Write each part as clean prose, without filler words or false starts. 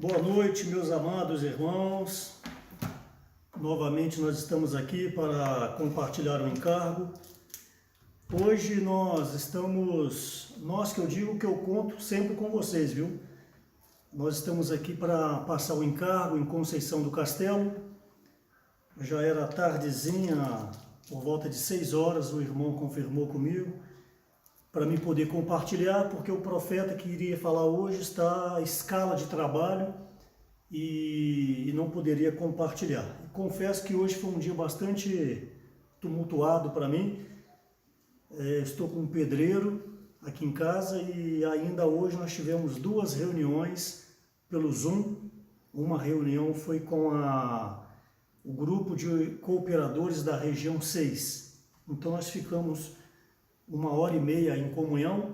Boa noite, meus amados irmãos. Novamente nós estamos aqui para compartilhar um encargo. Hoje nós que eu digo que eu conto sempre com vocês, viu? Nós estamos aqui para passar o encargo em Conceição do Castelo. Já era tardezinha, por volta de 6 horas, o irmão confirmou comigo para mim poder compartilhar, porque o profeta que iria falar hoje está à escala de trabalho e não poderia compartilhar. Confesso que hoje foi um dia bastante tumultuado para mim. Estou com um pedreiro aqui em casa e ainda hoje nós tivemos 2 reuniões pelo Zoom. Uma reunião foi com o grupo de cooperadores da região 6. Então nós ficamos 1h30 em comunhão,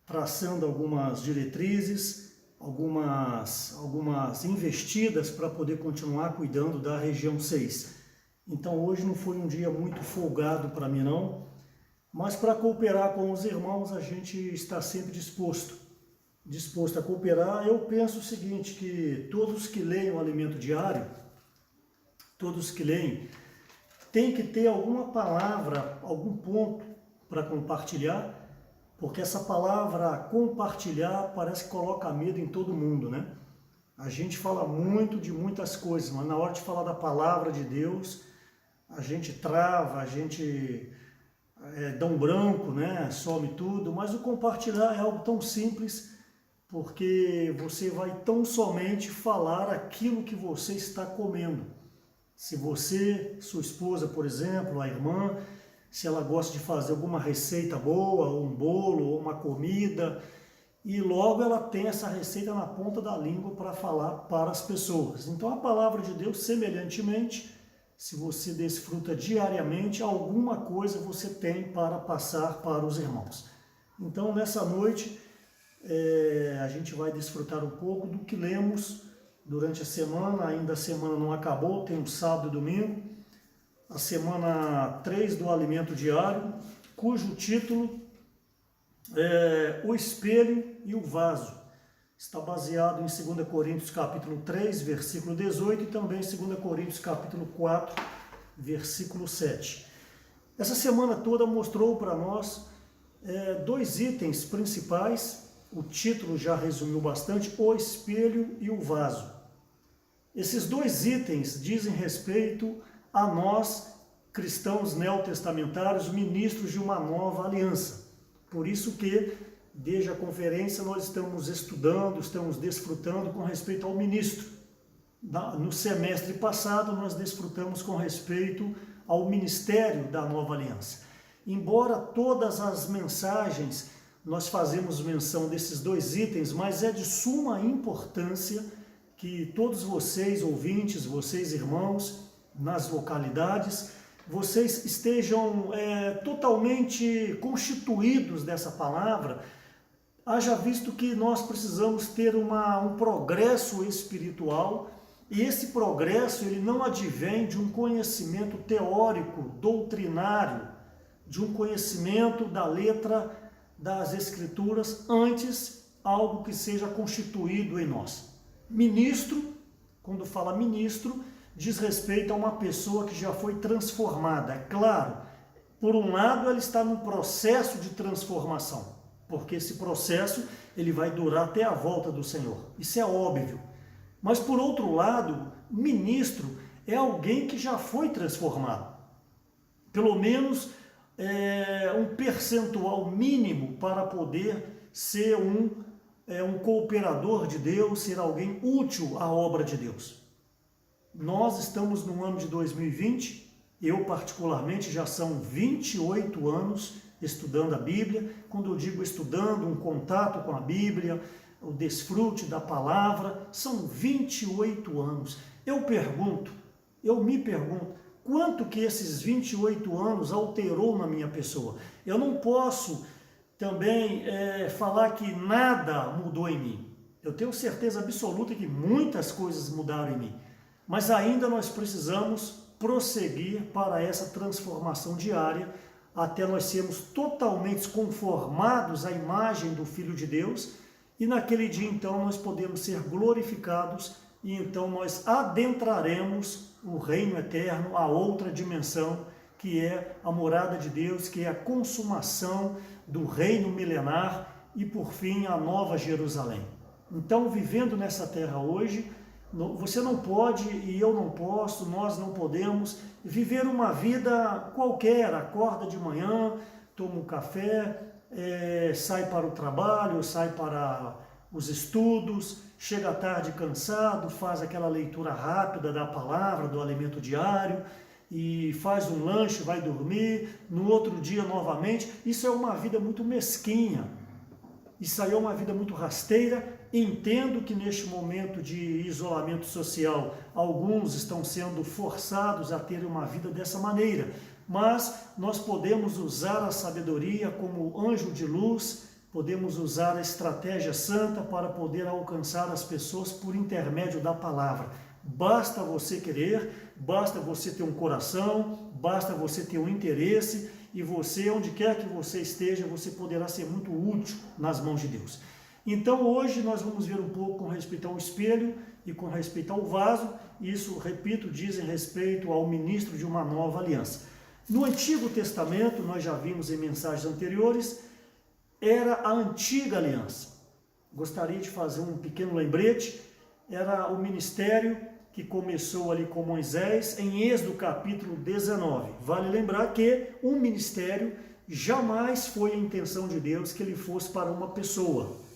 traçando algumas diretrizes, algumas investidas para poder continuar cuidando da região 6. Então hoje não foi um dia muito folgado para mim não, mas para cooperar com os irmãos a gente está sempre disposto a cooperar. Eu penso o seguinte, que todos que leem o Alimento Diário, todos que leem, tem que ter alguma palavra, algum ponto para compartilhar, porque essa palavra compartilhar parece que coloca medo em todo mundo, né? A gente fala muito de muitas coisas, mas na hora de falar da palavra de Deus, a gente trava, a gente dá um branco, né? Some tudo, mas o compartilhar é algo tão simples, porque você vai tão somente falar aquilo que você está comendo. Se você, sua esposa, por exemplo, a irmã, se ela gosta de fazer alguma receita boa, ou um bolo, ou uma comida, e logo ela tem essa receita na ponta da língua para falar para as pessoas. Então a palavra de Deus, semelhantemente, se você desfruta diariamente, alguma coisa você tem para passar para os irmãos. Então nessa noite a gente vai desfrutar um pouco do que lemos durante a semana. Ainda a semana não acabou, tem um sábado e domingo. A semana 3 do Alimento Diário, cujo título é O Espelho e o Vaso. Está baseado em 2 Coríntios capítulo 3, versículo 18 e também em 2 Coríntios capítulo 4, versículo 7. Essa semana toda mostrou para nós 2 itens principais. O título já resumiu bastante: o espelho e o vaso. Esses 2 itens dizem respeito a nós, cristãos neotestamentários, ministros de uma nova aliança. Por isso que, desde a conferência, nós estamos estudando, estamos desfrutando com respeito ao ministro. No semestre passado, nós desfrutamos com respeito ao ministério da nova aliança. Embora todas as mensagens nós fazemos menção desses 2 itens, mas é de suma importância que todos vocês, ouvintes, vocês irmãos, nas localidades, vocês estejam totalmente constituídos dessa palavra, haja visto que nós precisamos ter um progresso espiritual, e esse progresso ele não advém de um conhecimento teórico, doutrinário, de um conhecimento da letra das Escrituras, antes algo que seja constituído em nós. Ministro, quando fala ministro, diz respeito a uma pessoa que já foi transformada. É claro, por um lado ela está num processo de transformação, porque esse processo ele vai durar até a volta do Senhor. Isso é óbvio. Mas por outro lado, ministro é alguém que já foi transformado. Pelo menos um percentual mínimo para poder ser um cooperador de Deus, ser alguém útil à obra de Deus. Nós estamos no ano de 2020, eu particularmente já são 28 anos estudando a Bíblia. Quando eu digo estudando, um contato com a Bíblia, o desfrute da palavra, são 28 anos. Eu me pergunto, quanto que esses 28 anos alterou na minha pessoa? Eu não posso também falar que nada mudou em mim. Eu tenho certeza absoluta que muitas coisas mudaram em mim. Mas ainda nós precisamos prosseguir para essa transformação diária, até nós sermos totalmente conformados à imagem do Filho de Deus e naquele dia então nós podemos ser glorificados e então nós adentraremos o reino eterno, a outra dimensão, que é a morada de Deus, que é a consumação do reino milenar e por fim a nova Jerusalém. Então, vivendo nessa terra hoje, você não pode e eu não posso, nós não podemos viver uma vida qualquer, acorda de manhã, toma um café, sai para o trabalho, sai para os estudos, chega à tarde cansado, faz aquela leitura rápida da palavra, do alimento diário, e faz um lanche, vai dormir, no outro dia novamente. Isso é uma vida muito mesquinha, isso aí é uma vida muito rasteira. Entendo que neste momento de isolamento social, alguns estão sendo forçados a ter uma vida dessa maneira, mas nós podemos usar a sabedoria como anjo de luz, podemos usar a estratégia santa para poder alcançar as pessoas por intermédio da palavra. Basta você querer, basta você ter um coração, basta você ter um interesse, e você, onde quer que você esteja, você poderá ser muito útil nas mãos de Deus. Então hoje nós vamos ver um pouco com respeito ao espelho e com respeito ao vaso. Isso, repito, diz em respeito ao ministro de uma nova aliança. No Antigo Testamento, nós já vimos em mensagens anteriores, era a antiga aliança. Gostaria de fazer um pequeno lembrete. Era o ministério que começou ali com Moisés em Êxodo capítulo 19. Vale lembrar que um ministério jamais foi a intenção de Deus que ele fosse para uma pessoa.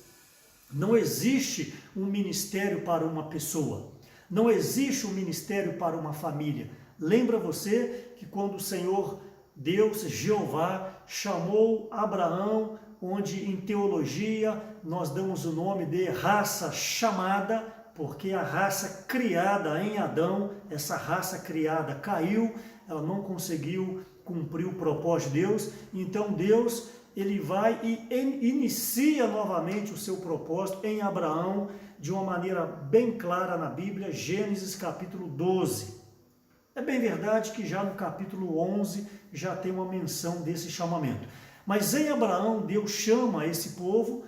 Não existe um ministério para uma pessoa. Não existe um ministério para uma família. Lembra você que quando o Senhor Deus, Jeová, chamou Abraão, onde em teologia nós damos o nome de raça chamada, porque a raça criada em Adão, essa raça criada caiu, ela não conseguiu cumprir o propósito de Deus, então Deus, ele vai e inicia novamente o seu propósito em Abraão, de uma maneira bem clara na Bíblia, Gênesis capítulo 12. É bem verdade que já no capítulo 11 já tem uma menção desse chamamento. Mas em Abraão, Deus chama esse povo,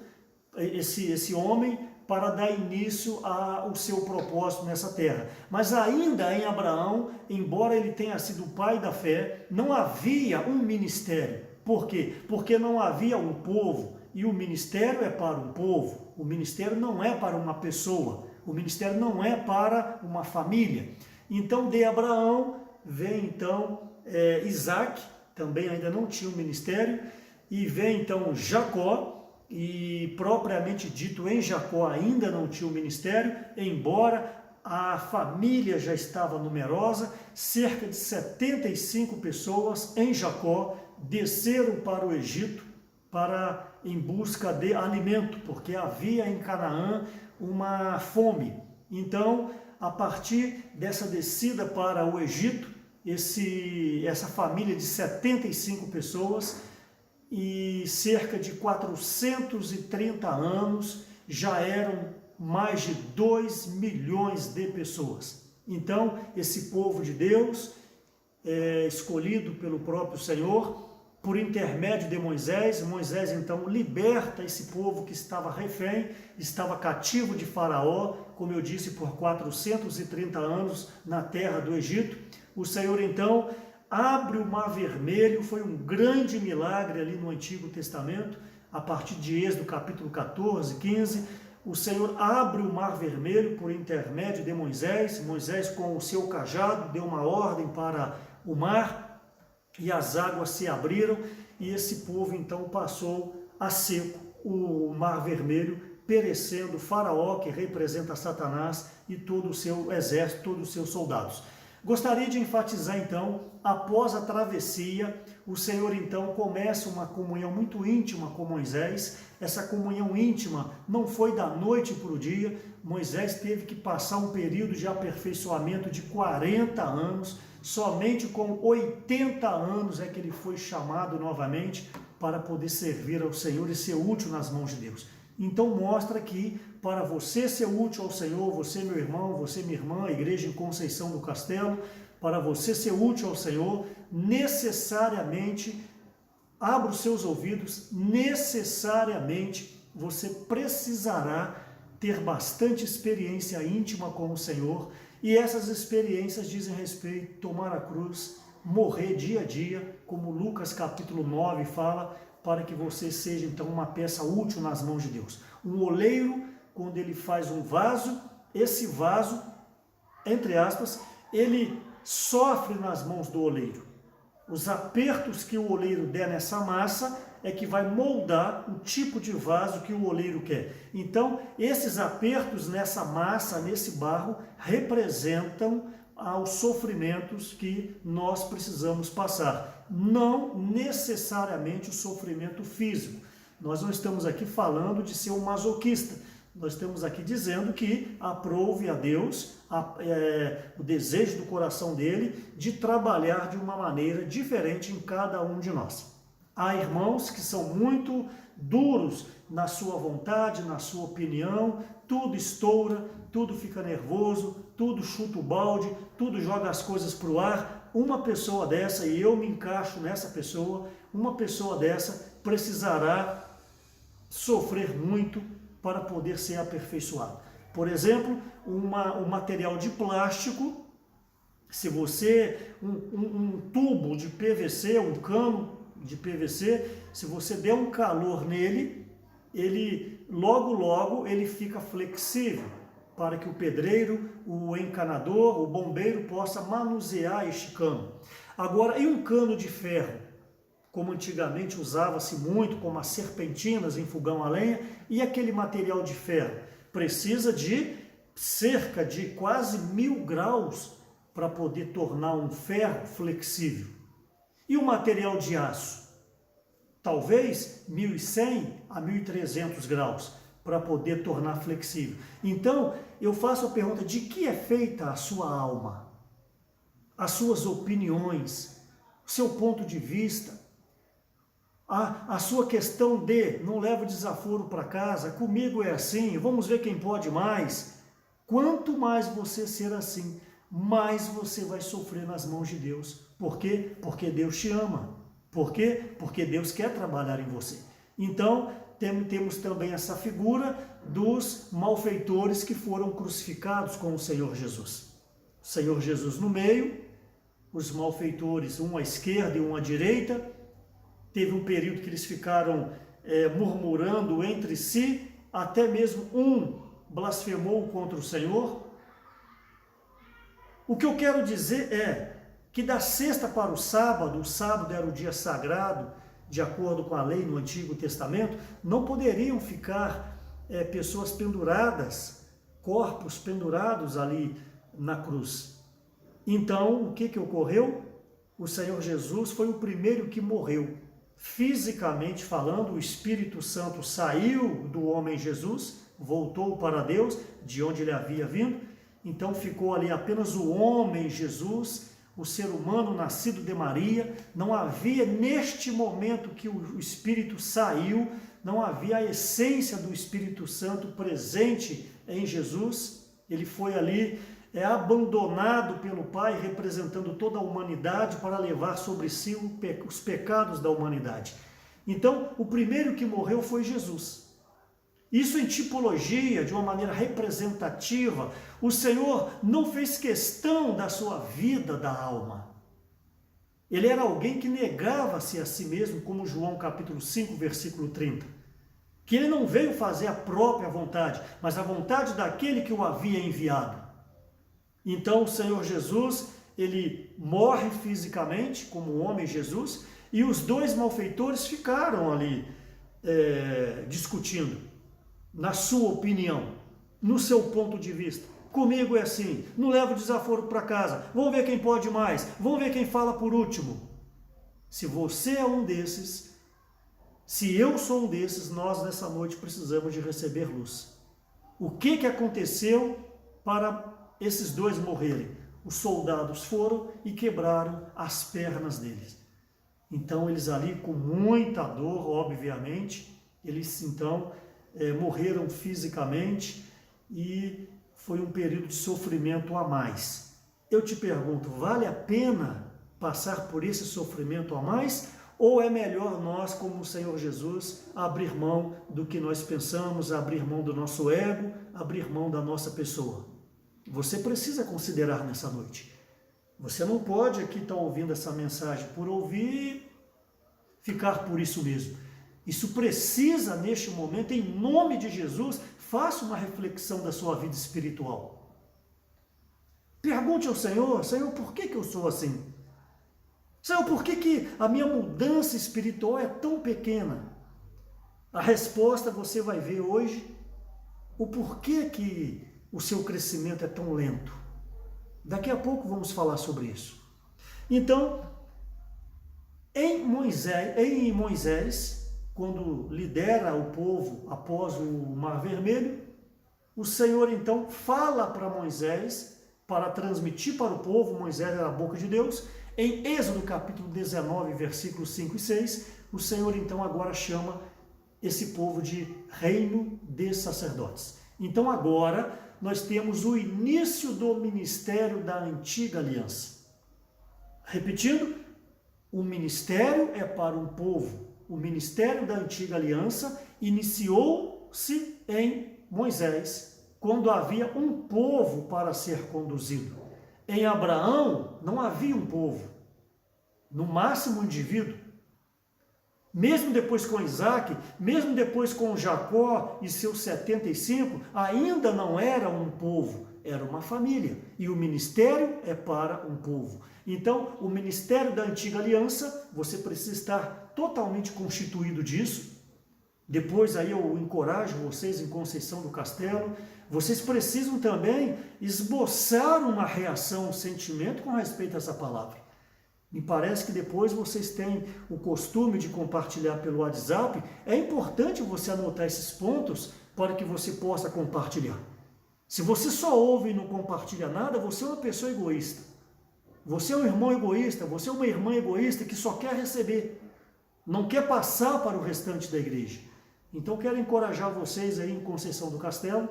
esse homem, para dar início ao seu propósito nessa terra. Mas ainda em Abraão, embora ele tenha sido o pai da fé, não havia um ministério. Por quê? Porque não havia um povo, e o ministério é para um povo, o ministério não é para uma pessoa, o ministério não é para uma família. Então de Abraão vem então Isaac, também ainda não tinha um ministério, e vem então Jacó, e propriamente dito em Jacó ainda não tinha um ministério, embora a família já estava numerosa, cerca de 75 pessoas em Jacó desceram para o Egito em busca de alimento, porque havia em Canaã uma fome. Então, a partir dessa descida para o Egito, essa família de 75 pessoas e cerca de 430 anos já eram mais de 2 milhões de pessoas. Então, esse povo de Deus, escolhido pelo próprio Senhor, por intermédio de Moisés, Moisés então liberta esse povo que estava refém, estava cativo de Faraó, como eu disse, por 430 anos na terra do Egito. O Senhor então abre o Mar Vermelho, foi um grande milagre ali no Antigo Testamento, a partir de Êxodo capítulo 14, 15, o Senhor abre o Mar Vermelho por intermédio de Moisés, Moisés com o seu cajado deu uma ordem para o mar, e as águas se abriram, e esse povo então passou a seco o Mar Vermelho, perecendo Faraó, que representa Satanás, e todo o seu exército, todos os seus soldados. Gostaria de enfatizar então, após a travessia, o Senhor então começa uma comunhão muito íntima com Moisés. Essa comunhão íntima não foi da noite para o dia, Moisés teve que passar um período de aperfeiçoamento de 40 anos, somente com 80 anos é que ele foi chamado novamente para poder servir ao Senhor e ser útil nas mãos de Deus. Então mostra que para você ser útil ao Senhor, você meu irmão, você minha irmã, a igreja em Conceição do Castelo, para você ser útil ao Senhor, necessariamente, abra os seus ouvidos, necessariamente você precisará ter bastante experiência íntima com o Senhor, e essas experiências dizem respeito a tomar a cruz, morrer dia a dia, como Lucas capítulo 9 fala, para que você seja então uma peça útil nas mãos de Deus. Um oleiro, quando ele faz um vaso, esse vaso, entre aspas, ele sofre nas mãos do oleiro. Os apertos que o oleiro der nessa massa é que vai moldar o tipo de vaso que o oleiro quer. Então, esses apertos nessa massa, nesse barro, representam os sofrimentos que nós precisamos passar. Não necessariamente o sofrimento físico. Nós não estamos aqui falando de ser um masoquista. Nós estamos aqui dizendo que aprove a Deus o desejo do coração dele de trabalhar de uma maneira diferente em cada um de nós. Há irmãos que são muito duros na sua vontade, na sua opinião, tudo estoura, tudo fica nervoso, tudo chuta o balde, tudo joga as coisas para o ar. Uma pessoa dessa, e eu me encaixo nessa pessoa, uma pessoa dessa precisará sofrer muito para poder ser aperfeiçoado. Por exemplo, um material de plástico, se você, um tubo de PVC, um cano de PVC, se você der um calor nele, ele logo ele fica flexível, para que o pedreiro, o encanador, o bombeiro possa manusear este cano. Agora, e um cano de ferro? Como antigamente usava-se muito, como as serpentinas em fogão a lenha, e aquele material de ferro precisa de cerca de quase 1000 graus para poder tornar um ferro flexível. E o material de aço? Talvez 1100 a 1300 graus para poder tornar flexível. Então, eu faço a pergunta: de que é feita a sua alma? As suas opiniões, o seu ponto de vista, a sua questão de não levo desaforo para casa, comigo é assim, vamos ver quem pode mais. Quanto mais você ser assim, mais você vai sofrer nas mãos de Deus. Por quê? Porque Deus te ama. Por quê? Porque Deus quer trabalhar em você. Então, temos também essa figura dos malfeitores que foram crucificados com o Senhor Jesus. O Senhor Jesus no meio, os malfeitores, um à esquerda e um à direita. Teve um período que eles ficaram murmurando entre si, até mesmo um blasfemou contra o Senhor. O que eu quero dizer é que da sexta para o sábado era o dia sagrado, de acordo com a lei no Antigo Testamento, não poderiam ficar pessoas penduradas, corpos pendurados ali na cruz. Então, o que ocorreu? O Senhor Jesus foi o primeiro que morreu. Fisicamente falando, o Espírito Santo saiu do homem Jesus, voltou para Deus, de onde ele havia vindo, então ficou ali apenas o homem Jesus, o ser humano nascido de Maria. Não havia neste momento que o Espírito saiu, não havia a essência do Espírito Santo presente em Jesus. Ele foi ali abandonado pelo Pai, representando toda a humanidade para levar sobre si os pecados da humanidade. Então, o primeiro que morreu foi Jesus. Isso em tipologia, de uma maneira representativa. O Senhor não fez questão da sua vida da alma. Ele era alguém que negava-se a si mesmo, como João capítulo 5, versículo 30. Que ele não veio fazer a própria vontade, mas a vontade daquele que o havia enviado. Então o Senhor Jesus, ele morre fisicamente, como o homem Jesus, e os dois malfeitores ficaram ali discutindo. Na sua opinião, no seu ponto de vista. Comigo é assim, não levo desaforo para casa, vamos ver quem pode mais, vamos ver quem fala por último. Se você é um desses, se eu sou um desses, nós nessa noite precisamos de receber luz. O que aconteceu para esses dois morrerem? Os soldados foram e quebraram as pernas deles. Então eles ali com muita dor, obviamente, eles então morreram fisicamente e foi um período de sofrimento a mais. Eu te pergunto, vale a pena passar por esse sofrimento a mais ou é melhor nós, como o Senhor Jesus, abrir mão do que nós pensamos, abrir mão do nosso ego, abrir mão da nossa pessoa? Você precisa considerar nessa noite. Você não pode aqui estar ouvindo essa mensagem por ouvir, ficar por isso mesmo. Isso precisa, neste momento, em nome de Jesus, faça uma reflexão da sua vida espiritual. Pergunte ao Senhor, Senhor, por que eu sou assim? Senhor, por que a minha mudança espiritual é tão pequena? A resposta você vai ver hoje, o porquê que o seu crescimento é tão lento. Daqui a pouco vamos falar sobre isso. Então, em Moisés, quando lidera o povo após o Mar Vermelho, o Senhor então fala para Moisés, para transmitir para o povo, Moisés era a boca de Deus. Em Êxodo capítulo 19, versículos 5 e 6, o Senhor então agora chama esse povo de reino de sacerdotes. Então agora nós temos o início do ministério da antiga aliança. Repetindo, o ministério é para um povo. O ministério da antiga aliança iniciou-se em Moisés, quando havia um povo para ser conduzido. Em Abraão não havia um povo, no máximo um indivíduo. Mesmo depois com Isaac, mesmo depois com Jacó e seus 75, ainda não era um povo, era uma família. E o ministério é para um povo. Então, o ministério da antiga aliança, você precisa estar totalmente constituído disso. Depois aí eu encorajo vocês em Conceição do Castelo, vocês precisam também esboçar uma reação, um sentimento com respeito a essa palavra. Me parece que depois vocês têm o costume de compartilhar pelo WhatsApp. É importante você anotar esses pontos para que você possa compartilhar. Se você só ouve e não compartilha nada, você é uma pessoa egoísta. Você é um irmão egoísta, você é uma irmã egoísta que só quer receber, não quer passar para o restante da igreja. Então quero encorajar vocês aí em Conceição do Castelo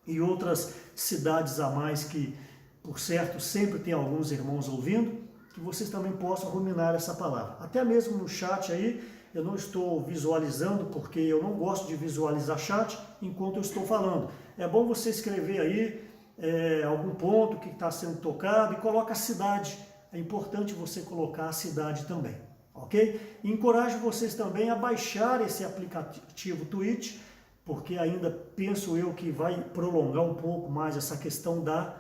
e outras cidades a mais que, por certo, sempre tem alguns irmãos ouvindo, que vocês também possam ruminar essa palavra. Até mesmo no chat aí, eu não estou visualizando, porque eu não gosto de visualizar chat enquanto eu estou falando. É bom você escrever aí algum ponto que está sendo tocado e coloca a cidade. É importante você colocar a cidade também, ok? E encorajo vocês também a baixar esse aplicativo Twitch, porque ainda penso eu que vai prolongar um pouco mais essa questão da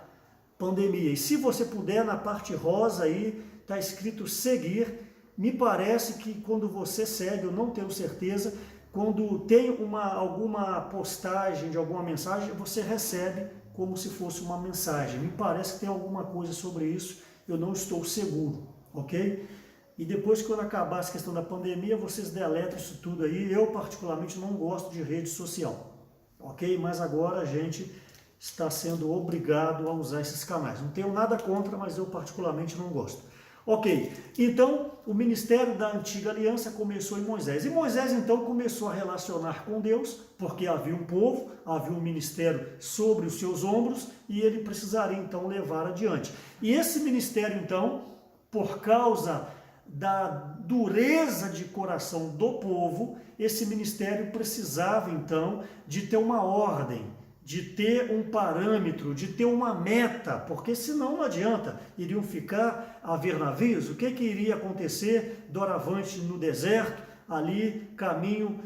pandemia. E se você puder, na parte rosa aí, está escrito seguir. Me parece que quando você segue, eu não tenho certeza, quando tem alguma postagem de alguma mensagem, você recebe como se fosse uma mensagem. Me parece que tem alguma coisa sobre isso, eu não estou seguro, ok? E depois, quando acabar essa questão da pandemia, vocês deletam isso tudo aí. Eu, particularmente, não gosto de rede social, ok? Mas agora a gente está sendo obrigado a usar esses canais. Não tenho nada contra, mas eu, particularmente, não gosto. Ok, então o ministério da antiga aliança começou em Moisés. E Moisés, então, começou a relacionar com Deus, porque havia um povo, havia um ministério sobre os seus ombros, e ele precisaria, então, levar adiante. E esse ministério, então, por causa da dureza de coração do povo, esse ministério precisava, então, de ter uma ordem, de ter um parâmetro, de ter uma meta, porque senão não adianta, iriam ficar a ver navios. O que iria acontecer doravante no deserto, ali caminho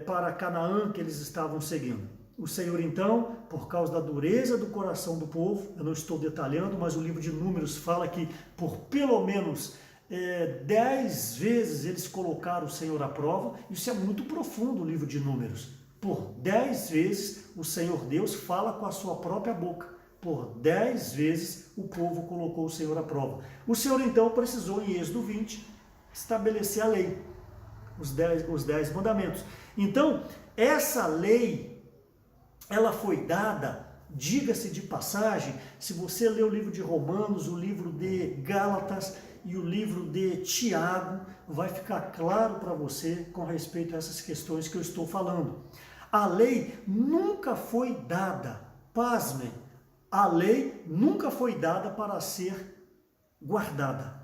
para Canaã que eles estavam seguindo? O Senhor então, por causa da dureza do coração do povo, eu não estou detalhando, mas o livro de Números fala que por pelo menos 10 vezes eles colocaram o Senhor à prova. Isso é muito profundo, o livro de Números. Por 10 vezes o Senhor Deus fala com a sua própria boca. Por 10 vezes o povo colocou o Senhor à prova. O Senhor então precisou, em Êxodo 20, estabelecer a lei, os 10 mandamentos. Então, essa lei, ela foi dada, diga-se de passagem, se você ler o livro de Romanos, o livro de Gálatas e o livro de Tiago, vai ficar claro para você com respeito a essas questões que eu estou falando. A lei nunca foi dada, pasmem, a lei nunca foi dada para ser guardada.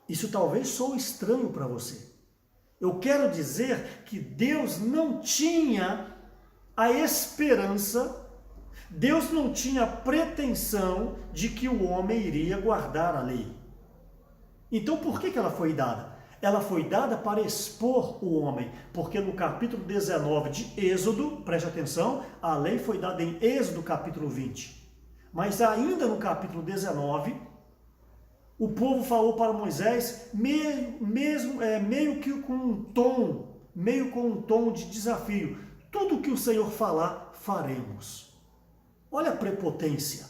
Isso talvez soe estranho para você. Eu quero dizer que Deus não tinha a esperança, Deus não tinha a pretensão de que o homem iria guardar a lei. Então por que ela foi dada? Ela foi dada para expor o homem, porque no capítulo 19 de Êxodo, preste atenção, a lei foi dada em Êxodo capítulo 20. Mas ainda no capítulo 19, o povo falou para Moisés, meio com um tom de desafio. Tudo que o Senhor falar, faremos. Olha a prepotência.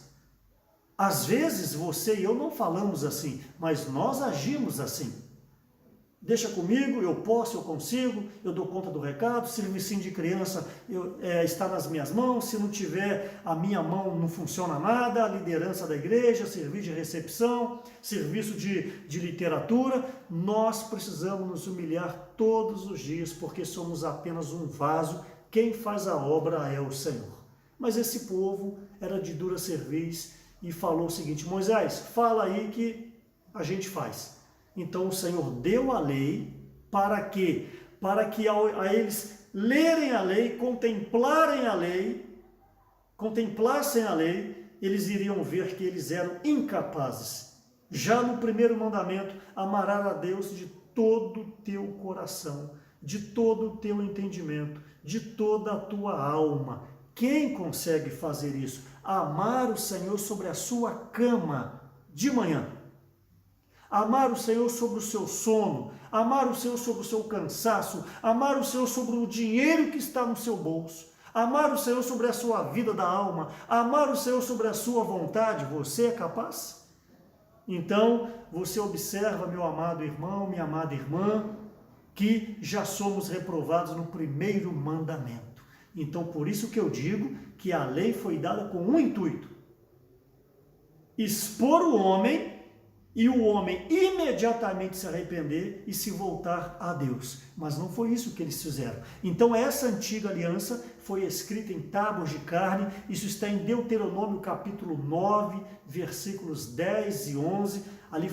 Às vezes você e eu não falamos assim, mas nós agimos assim. Deixa comigo, eu posso, eu consigo, eu dou conta do recado, serviço de criança está nas minhas mãos, se não tiver a minha mão não funciona nada, a liderança da igreja, serviço de recepção, serviço de literatura, nós precisamos nos humilhar todos os dias, porque somos apenas um vaso, quem faz a obra é o Senhor. Mas esse povo era de dura cerviz e falou o seguinte, Moisés, fala aí que a gente faz. Então o Senhor deu a lei para quê? Para que a eles lerem a lei, contemplassem a lei, eles iriam ver que eles eram incapazes. Já no primeiro mandamento, amarás a Deus de todo o teu coração, de todo o teu entendimento, de toda a tua alma. Quem consegue fazer isso? Amar o Senhor sobre a sua cama de manhã. Amar o Senhor sobre o seu sono, amar o Senhor sobre o seu cansaço, amar o Senhor sobre o dinheiro que está no seu bolso, amar o Senhor sobre a sua vida da alma, amar o Senhor sobre a sua vontade, você é capaz? Então, você observa, meu amado irmão, minha amada irmã, que já somos reprovados no primeiro mandamento. Então, por isso que eu digo que a lei foi dada com um intuito: expor o homem, e o homem imediatamente se arrepender e se voltar a Deus. Mas não foi isso que eles fizeram. Então essa antiga aliança foi escrita em tábuas de carne. Isso está em Deuteronômio capítulo 9, versículos 10 e 11. Ali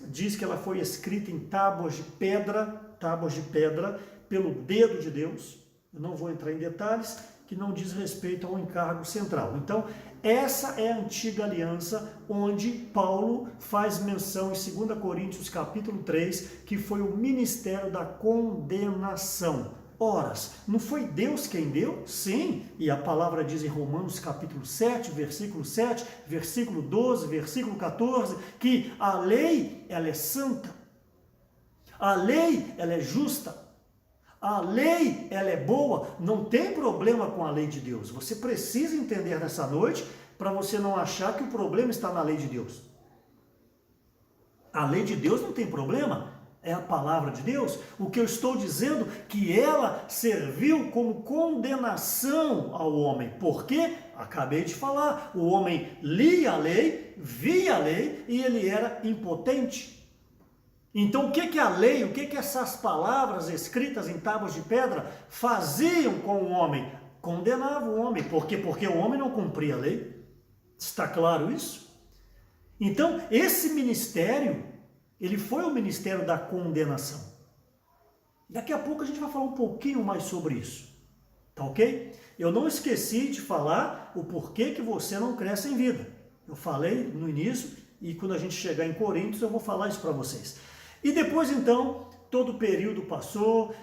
diz que ela foi escrita em tábuas de pedra, pelo dedo de Deus. Eu não vou entrar em detalhes, que não diz respeito ao encargo central. Então, essa é a antiga aliança, onde Paulo faz menção em 2 Coríntios capítulo 3, que foi o ministério da condenação. Horas, não foi Deus quem deu? Sim, e a palavra diz em Romanos capítulo 7, versículo 7, versículo 12, versículo 14, que a lei, ela é santa, a lei, ela é justa, a lei, ela é boa, não tem problema com a lei de Deus. Você precisa entender nessa noite, para você não achar que o problema está na lei de Deus. A lei de Deus não tem problema, é a palavra de Deus. O que eu estou dizendo é que ela serviu como condenação ao homem. Por quê? Acabei de falar, o homem lia a lei, via a lei e ele era impotente. Então o que a lei, o que essas palavras escritas em tábuas de pedra faziam com o homem? Condenavam o homem. Por quê? Porque o homem não cumpria a lei. Está claro isso? Então esse ministério, ele foi o ministério da condenação. Daqui a pouco a gente vai falar um pouquinho mais sobre isso. Tá ok? Eu não esqueci de falar o porquê que você não cresce em vida. Eu falei no início e quando a gente chegar em Coríntios eu vou falar isso para vocês. E depois então, todo o período passou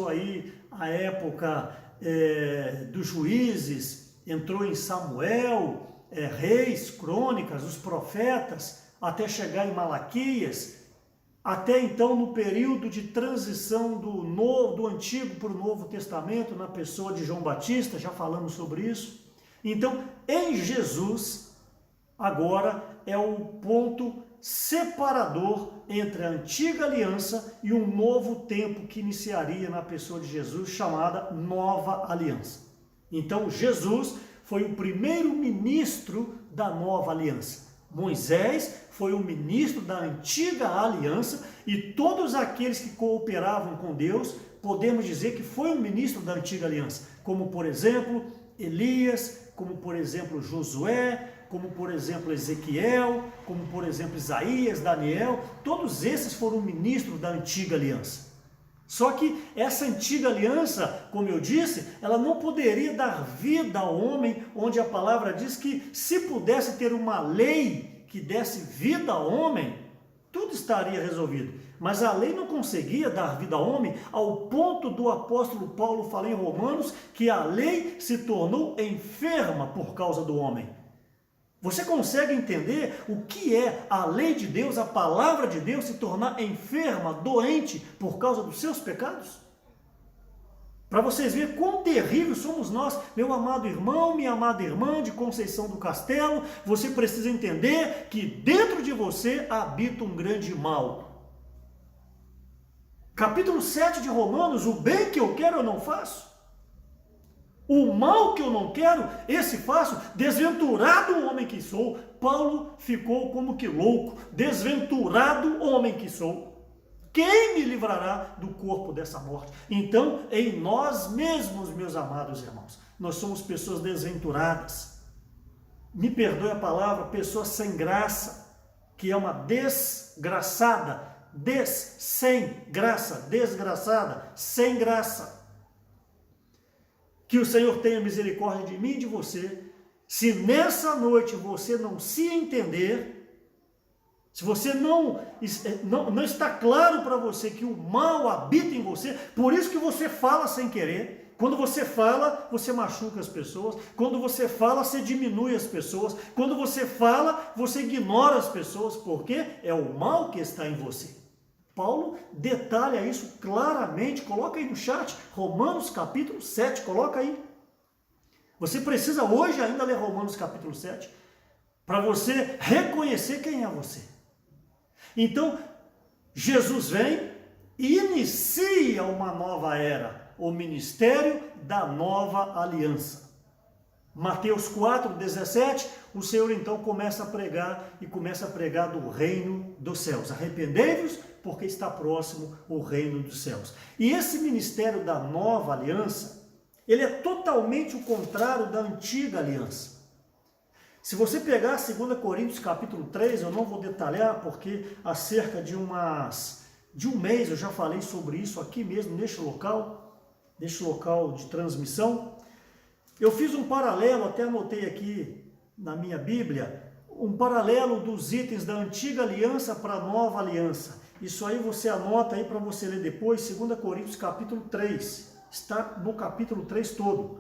aí a época dos juízes, entrou em Samuel, reis, crônicas, os profetas, até chegar em Malaquias, até então no período de transição do Antigo para o Novo Testamento, na pessoa de João Batista, já falamos sobre isso. Então, em Jesus, agora é o ponto separador entre a antiga aliança e um novo tempo que iniciaria na pessoa de Jesus, chamada Nova Aliança. Então Jesus foi o primeiro ministro da Nova Aliança. Moisés foi o ministro da antiga aliança e todos aqueles que cooperavam com Deus, podemos dizer que foi um ministro da antiga aliança, como por exemplo Elias, como por exemplo Josué, como por exemplo Ezequiel, como por exemplo Isaías, Daniel, todos esses foram ministros da antiga aliança. Só que essa antiga aliança, como eu disse, ela não poderia dar vida ao homem, onde a palavra diz que se pudesse ter uma lei que desse vida ao homem, tudo estaria resolvido. Mas a lei não conseguia dar vida ao homem, ao ponto do apóstolo Paulo falar em Romanos que a lei se tornou enferma por causa do homem. Você consegue entender o que é a lei de Deus, a palavra de Deus se tornar enferma, doente por causa dos seus pecados? Para vocês verem quão terrível somos nós, meu amado irmão, minha amada irmã de Conceição do Castelo, você precisa entender que dentro de você habita um grande mal. Capítulo 7 de Romanos, o bem que eu quero eu não faço. O mal que eu não quero, esse faço. Desventurado o homem que sou. Paulo ficou como que louco. Desventurado homem que sou. Quem me livrará do corpo dessa morte? Então, em nós mesmos, meus amados irmãos, nós somos pessoas desventuradas. Me perdoe a palavra, pessoas sem graça, que é uma desgraçada. Sem graça, desgraçada, sem graça. Que o Senhor tenha misericórdia de mim e de você. Se nessa noite você não se entender, se você não está claro para você que o mal habita em você, por isso que você fala sem querer. Quando você fala, você machuca as pessoas. Quando você fala, você diminui as pessoas. Quando você fala, você ignora as pessoas, porque é o mal que está em você. Paulo detalha isso claramente, coloca aí no chat, Romanos capítulo 7, coloca aí. Você precisa hoje ainda ler Romanos capítulo 7, para você reconhecer quem é você. Então, Jesus vem e inicia uma nova era, o ministério da nova aliança. Mateus 4:17, o Senhor então começa a pregar do reino dos céus. Arrependei-vos, porque está próximo o reino dos céus. E esse ministério da nova aliança, ele é totalmente o contrário da antiga aliança. Se você pegar 2 Coríntios capítulo 3, eu não vou detalhar, porque há cerca de um mês eu já falei sobre isso aqui mesmo, neste local de transmissão. Eu fiz um paralelo, até anotei aqui na minha Bíblia, um paralelo dos itens da antiga aliança para a nova aliança. Isso aí você anota aí para você ler depois, 2 Coríntios capítulo 3, está no capítulo 3 todo.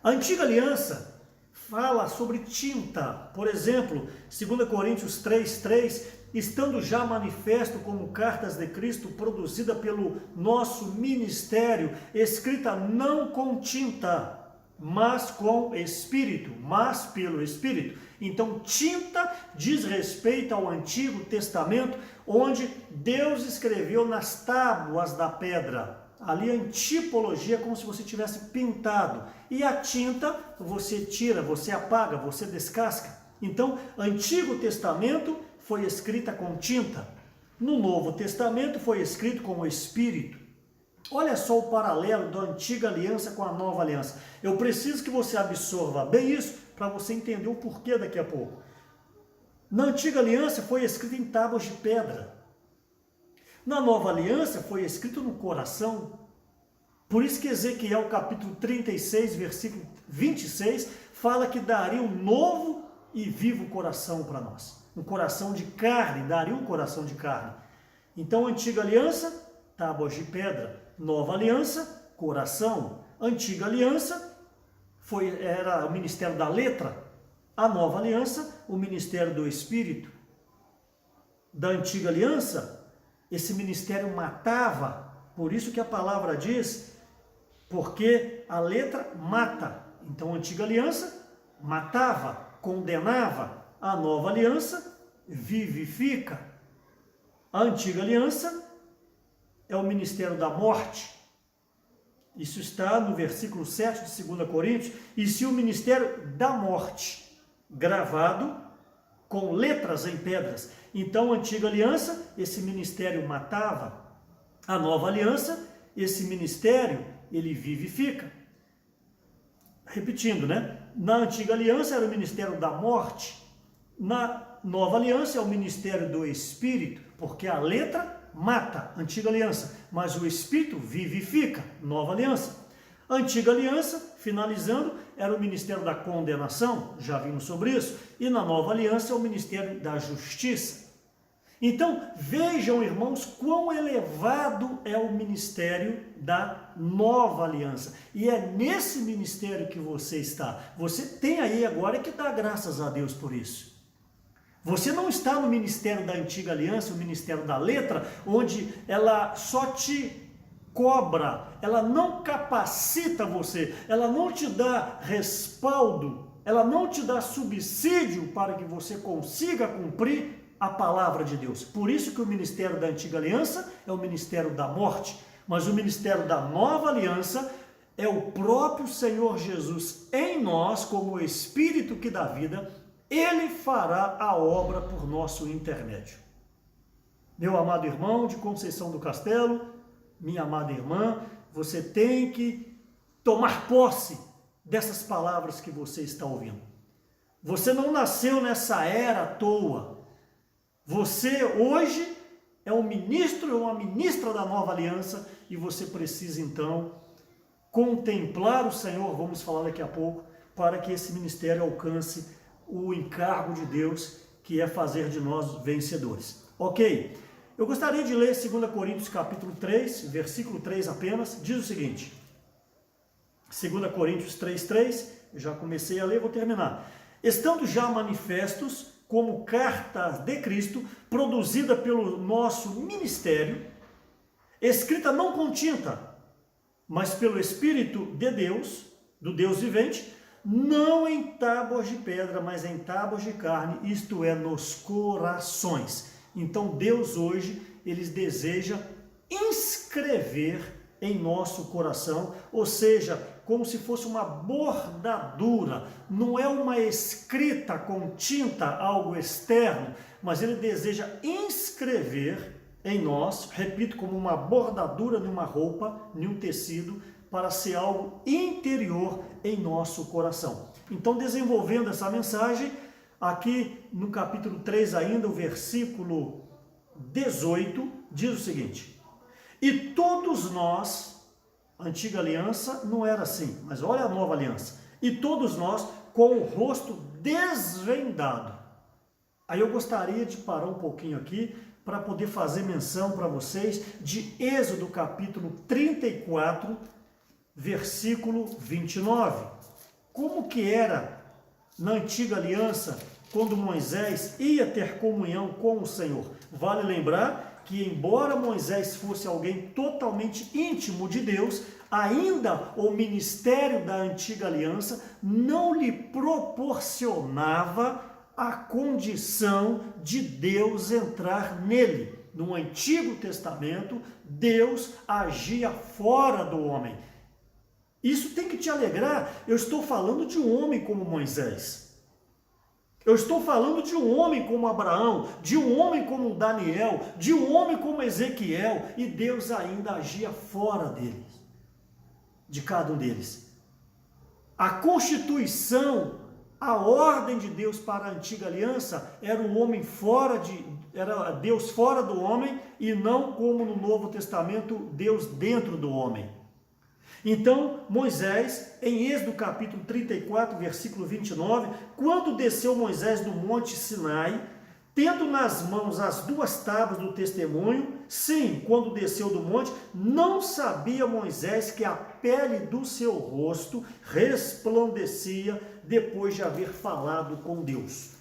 A antiga aliança fala sobre tinta, por exemplo, 2 Coríntios 3:3, estando já manifesto como cartas de Cristo, produzida pelo nosso ministério, escrita não com tinta, mas com Espírito, mas pelo Espírito. Então, tinta diz respeito ao Antigo Testamento, onde Deus escreveu nas tábuas da pedra. Ali a tipologia é como se você tivesse pintado. E a tinta você tira, você apaga, você descasca. Então, Antigo Testamento foi escrita com tinta. No Novo Testamento foi escrito com o Espírito. Olha só o paralelo da antiga aliança com a nova aliança. Eu preciso que você absorva bem isso para você entender o porquê daqui a pouco. Na antiga aliança foi escrito em tábuas de pedra. Na nova aliança foi escrito no coração. Por isso que Ezequiel capítulo 36, versículo 26, fala que daria um novo e vivo coração para nós. Um coração de carne, daria um coração de carne. Então, antiga aliança, tábuas de pedra. Nova aliança, coração. Antiga aliança era o ministério da letra. A nova aliança, o ministério do Espírito. Da antiga aliança, esse ministério matava. Por isso que a palavra diz, porque a letra mata. Então a antiga aliança matava, condenava. A nova aliança vivifica. A antiga aliança é o ministério da morte. Isso está no versículo 7 de 2 Coríntios. E se o ministério da morte, gravado com letras em pedras. Então, a antiga aliança, esse ministério matava. A nova aliança, esse ministério, ele vivifica. Repetindo, né? na antiga aliança era o ministério da morte, na nova aliança é o ministério do Espírito, porque a letra mata, antiga aliança, mas o Espírito vivifica, nova aliança. Antiga aliança, finalizando, era o ministério da condenação, já vimos sobre isso, e na nova aliança é o ministério da justiça. Então, vejam, irmãos, quão elevado é o ministério da nova aliança. E é nesse ministério que você está. Você tem aí agora que dar graças a Deus por isso. Você não está no ministério da antiga aliança, o ministério da letra, onde ela só te cobra, ela não capacita você, ela não te dá respaldo, ela não te dá subsídio para que você consiga cumprir a palavra de Deus. Por isso que o ministério da antiga aliança é o ministério da morte, mas o ministério da nova aliança é o próprio Senhor Jesus em nós, como o Espírito que dá vida, ele fará a obra por nosso intermédio. Meu amado irmão de Conceição do Castelo, minha amada irmã, você tem que tomar posse dessas palavras que você está ouvindo. Você não nasceu nessa era à toa. Você hoje é um ministro ou uma ministra da nova aliança e você precisa então contemplar o Senhor, vamos falar daqui a pouco, para que esse ministério alcance o encargo de Deus, que é fazer de nós vencedores. Ok? Eu gostaria de ler 2 Coríntios capítulo 3, versículo 3 apenas, diz o seguinte, 2 Coríntios 3:3, eu já comecei a ler, vou terminar. Estando já manifestos como carta de Cristo, produzida pelo nosso ministério, escrita não com tinta, mas pelo Espírito de Deus, do Deus vivente, não em tábuas de pedra, mas em tábuas de carne, isto é, nos corações. Então Deus hoje, ele deseja inscrever em nosso coração, ou seja, como se fosse uma bordadura, não é uma escrita com tinta, algo externo, mas ele deseja inscrever em nós, repito, como uma bordadura numa roupa, num tecido, para ser algo interior em nosso coração. Então, desenvolvendo essa mensagem, aqui no capítulo 3 ainda, o versículo 18, diz o seguinte: e todos nós, a antiga aliança não era assim, mas olha a nova aliança, e todos nós com o rosto desvendado. Aí eu gostaria de parar um pouquinho aqui, para poder fazer menção para vocês de Êxodo capítulo 34, versículo 29. Como que era na antiga aliança, quando Moisés ia ter comunhão com o Senhor? Vale lembrar que, embora Moisés fosse alguém totalmente íntimo de Deus, ainda o ministério da antiga aliança não lhe proporcionava a condição de Deus entrar nele. No Antigo Testamento, Deus agia fora do homem. Isso tem que te alegrar. Eu estou falando de um homem como Moisés. Eu estou falando de um homem como Abraão, de um homem como Daniel, de um homem como Ezequiel, e Deus ainda agia fora deles, de cada um deles. A constituição, a ordem de Deus para a antiga aliança era o homem era Deus fora do homem, e não como no Novo Testamento, Deus dentro do homem. Então, Moisés, em Êxodo capítulo 34, versículo 29, quando desceu Moisés do monte Sinai, tendo nas mãos as 2 tábuas do testemunho, sim, quando desceu do monte, não sabia Moisés que a pele do seu rosto resplandecia depois de haver falado com Deus.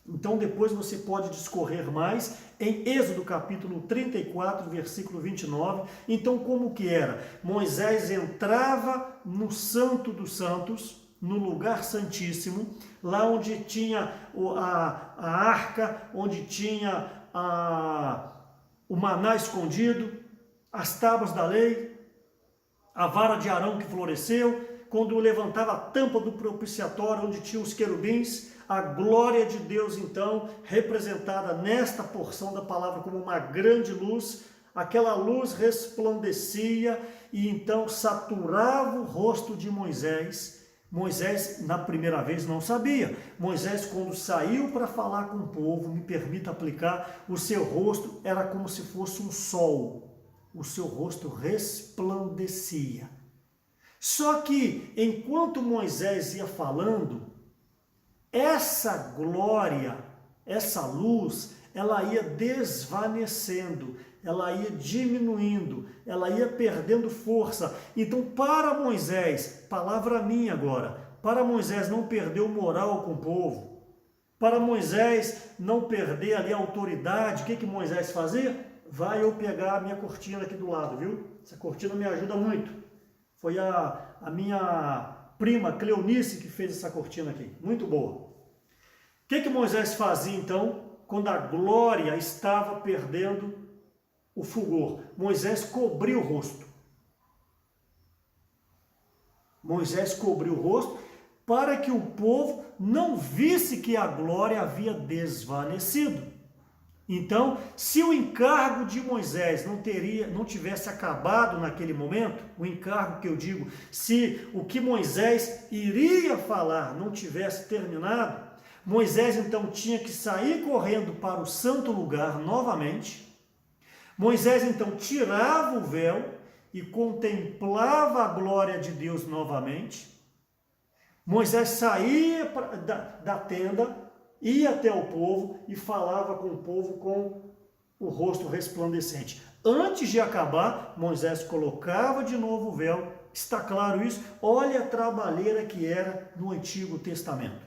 Então depois você pode discorrer mais em Êxodo capítulo 34, versículo 29. Então como que era? Moisés entrava no Santo dos Santos, no lugar santíssimo, lá onde tinha a arca, onde tinha o maná escondido, as tábuas da lei, a vara de Arão que floresceu, quando levantava a tampa do propiciatório, onde tinha os querubins, a glória de Deus, então, representada nesta porção da palavra como uma grande luz, aquela luz resplandecia e então saturava o rosto de Moisés. Moisés, na primeira vez, não sabia. Moisés, quando saiu para falar com o povo, me permita aplicar, o seu rosto era como se fosse um sol. O seu rosto resplandecia. Só que, enquanto Moisés ia falando, essa glória, essa luz, ela ia desvanecendo, ela ia diminuindo, ela ia perdendo força. Então, para Moisés, palavra minha agora, para Moisés não perder o moral com o povo, para Moisés não perder ali a autoridade, o que Moisés fazia? Vai eu pegar a minha cortina aqui do lado, viu? Essa cortina me ajuda muito. Foi a minha prima Cleonice que fez essa cortina aqui, muito boa. O que Moisés fazia então, quando a glória estava perdendo o fulgor? Moisés cobriu o rosto. Moisés cobriu o rosto para que o povo não visse que a glória havia desvanecido. Então, se o encargo de Moisés não tivesse acabado naquele momento, o encargo que eu digo, se o que Moisés iria falar não tivesse terminado, Moisés então tinha que sair correndo para o santo lugar novamente. Moisés então tirava o véu e contemplava a glória de Deus novamente. Moisés saía da tenda, ia até o povo e falava com o povo com o rosto resplandecente. Antes de acabar, Moisés colocava de novo o véu. Está claro isso? Olha a trabalheira que era no Antigo Testamento.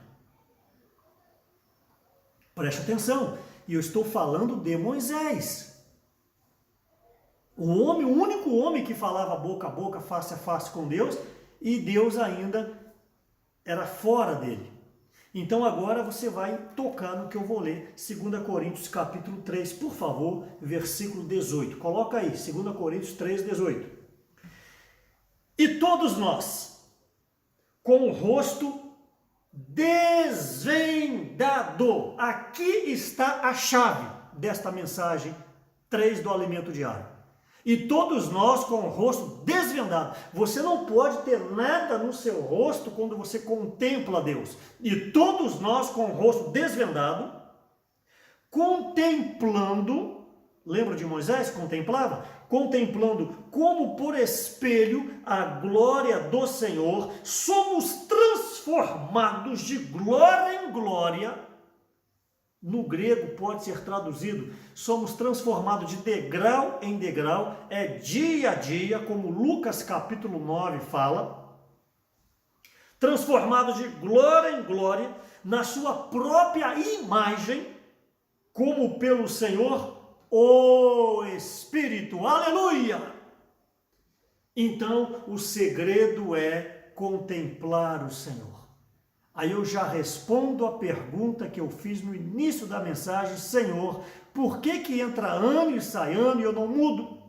Preste atenção, e eu estou falando de Moisés. O único homem que falava boca a boca, face a face com Deus, e Deus ainda era fora dele. Então agora você vai tocar no que eu vou ler, 2 Coríntios capítulo 3, por favor, versículo 18. Coloca aí, 2 Coríntios 3, 18. E todos nós, com o rosto desvendado. Aqui está a chave desta mensagem 3 do alimento diário. E todos nós com o rosto desvendado. Você não pode ter nada no seu rosto quando você contempla Deus. E todos nós com o rosto desvendado, contemplando, lembra de Moisés? Contemplava? Contemplando como por espelho a glória do Senhor, somos transformados de glória em glória. No grego pode ser traduzido, somos transformados de degrau em degrau, é dia a dia, como Lucas capítulo 9 fala, transformados de glória em glória, na sua própria imagem, como pelo Senhor, o Espírito, aleluia! Então, o segredo é contemplar o Senhor. Aí eu já respondo a pergunta que eu fiz no início da mensagem: Senhor, por que entra ano e sai ano e eu não mudo?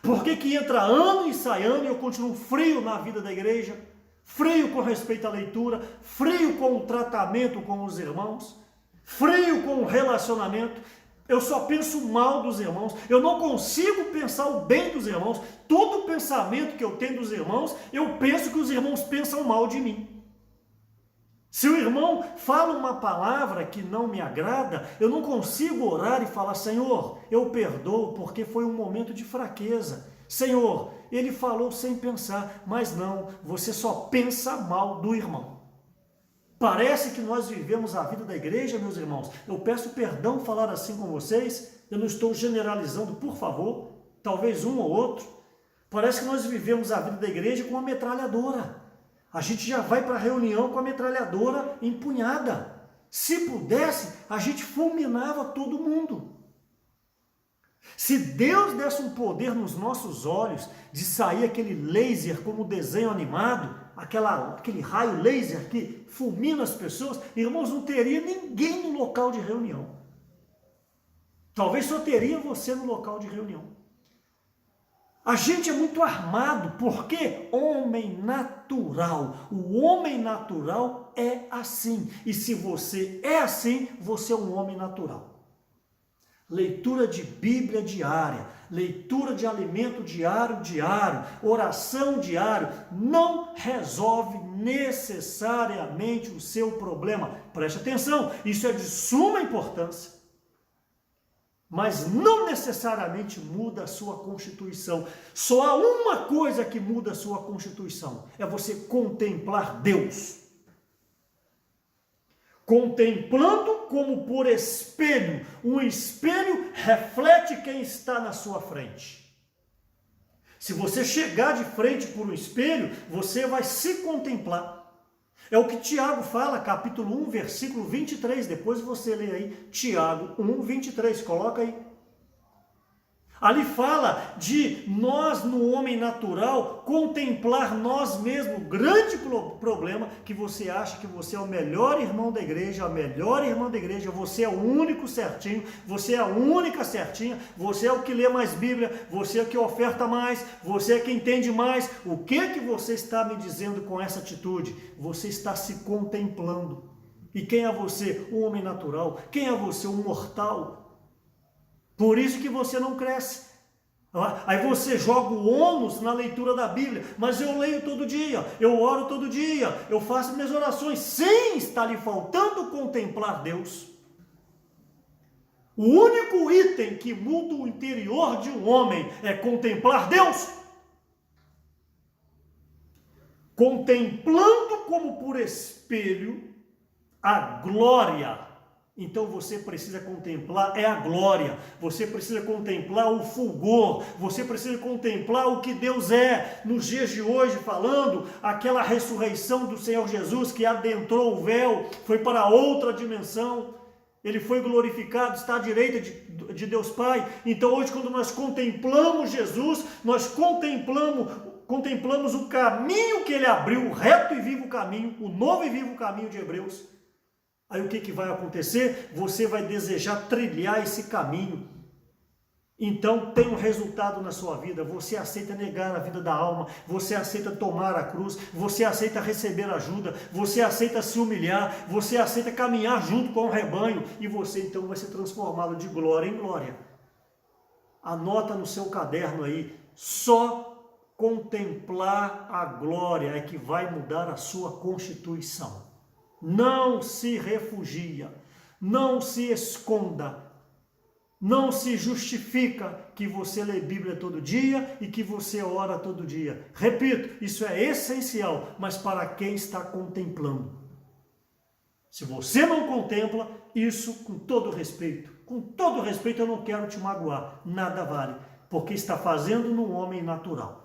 Por que entra ano e sai ano e eu continuo frio na vida da igreja? Frio com respeito à leitura, frio com o tratamento com os irmãos, frio com o relacionamento. Eu só penso mal dos irmãos, eu não consigo pensar o bem dos irmãos. Todo pensamento que eu tenho dos irmãos, eu penso que os irmãos pensam mal de mim. Se o irmão fala uma palavra que não me agrada, eu não consigo orar e falar: Senhor, eu perdoo porque foi um momento de fraqueza. Senhor, ele falou sem pensar, mas não, você só pensa mal do irmão. Parece que nós vivemos a vida da igreja, meus irmãos. Eu peço perdão falar assim com vocês, eu não estou generalizando, por favor, talvez um ou outro. Parece que nós vivemos a vida da igreja com uma metralhadora. A gente já vai para a reunião com a metralhadora empunhada. Se pudesse, a gente fulminava todo mundo. Se Deus desse um poder nos nossos olhos de sair aquele laser como desenho animado, aquele raio laser que fulmina as pessoas, irmãos, não teria ninguém no local de reunião. Talvez só teria você no local de reunião. A gente é muito armado, porque homem natural. O homem natural é assim. E se você é assim, você é um homem natural. leitura de Bíblia diária, leitura de alimento diário, oração diário, não resolve necessariamente o seu problema. Preste atenção, isso é de suma importância, mas não necessariamente muda a sua constituição. Só há uma coisa que muda a sua constituição, é você contemplar Deus. Contemplando como por espelho, um espelho reflete quem está na sua frente. Se você chegar de frente por um espelho, você vai se contemplar. É o que Tiago fala, capítulo 1, versículo 23, depois você lê aí, Tiago 1, 23, coloca aí. Ali fala de nós, no homem natural, contemplar nós mesmos. O grande problema que você acha que você é o melhor irmão da igreja, a melhor irmã da igreja, você é o único certinho, você é a única certinha, você é o que lê mais Bíblia, você é o que oferta mais, você é quem entende mais. O que você está me dizendo com essa atitude? Você está se contemplando. E quem é você? O homem natural. Quem é você? O mortal. Por isso que você não cresce. Aí você joga o ônus na leitura da Bíblia. Mas eu leio todo dia, eu oro todo dia, eu faço minhas orações. Sim, está lhe faltando contemplar Deus. O único item que muda o interior de um homem é contemplar Deus. Contemplando como por espelho a glória. Então você precisa contemplar a glória, você precisa contemplar o fulgor, você precisa contemplar o que Deus é nos dias de hoje, falando aquela ressurreição do Senhor Jesus que adentrou o véu, foi para outra dimensão, ele foi glorificado, está à direita de Deus Pai. Então hoje, quando nós contemplamos Jesus, nós contemplamos o caminho que ele abriu, o reto e vivo caminho, o novo e vivo caminho de Hebreus. Aí o que vai acontecer? Você vai desejar trilhar esse caminho. Então tem um resultado na sua vida. Você aceita negar a vida da alma, você aceita tomar a cruz, você aceita receber ajuda, você aceita se humilhar, você aceita caminhar junto com o rebanho, e você então vai ser transformado de glória em glória. Anota no seu caderno aí, só contemplar a glória é que vai mudar a sua constituição. Não se refugia, não se esconda, não se justifica que você lê Bíblia todo dia e que você ora todo dia. Repito, isso é essencial, mas para quem está contemplando. Se você não contempla, isso com todo respeito eu não quero te magoar, nada vale, porque está fazendo no homem natural.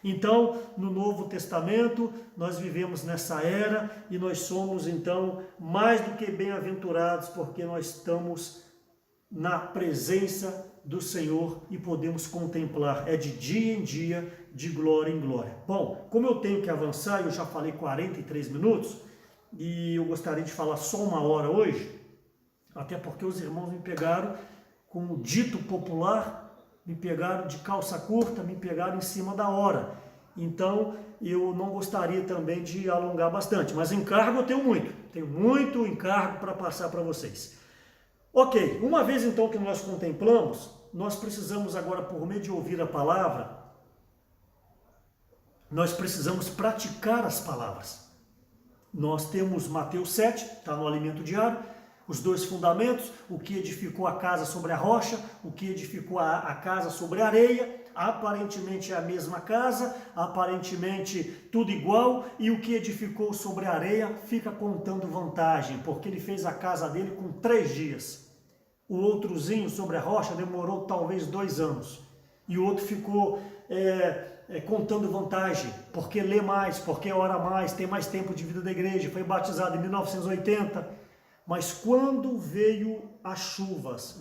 Então, no Novo Testamento, nós vivemos nessa era e nós somos, então, mais do que bem-aventurados, porque nós estamos na presença do Senhor e podemos contemplar, é de dia em dia, de glória em glória. Bom, como eu tenho que avançar, eu já falei 43 minutos, e eu gostaria de falar só 1 hora hoje, até porque os irmãos me pegaram com o dito popular, me pegaram de calça curta, me pegaram em cima da hora. Então, eu não gostaria também de alongar bastante, mas encargo eu tenho muito encargo para passar para vocês. Ok, uma vez então que nós contemplamos, nós precisamos agora, por meio de ouvir a palavra, nós precisamos praticar as palavras. Nós temos Mateus 7, está no alimento diário, os 2 fundamentos, o que edificou a casa sobre a rocha, o que edificou a casa sobre a areia, aparentemente é a mesma casa, aparentemente tudo igual, e o que edificou sobre a areia fica contando vantagem, porque ele fez a casa dele com 3 dias. O outrozinho sobre a rocha demorou talvez 2 anos, e o outro ficou contando vantagem, porque lê mais, porque ora mais, tem mais tempo de vida da igreja, foi batizado em 1980, mas quando vieram as chuvas,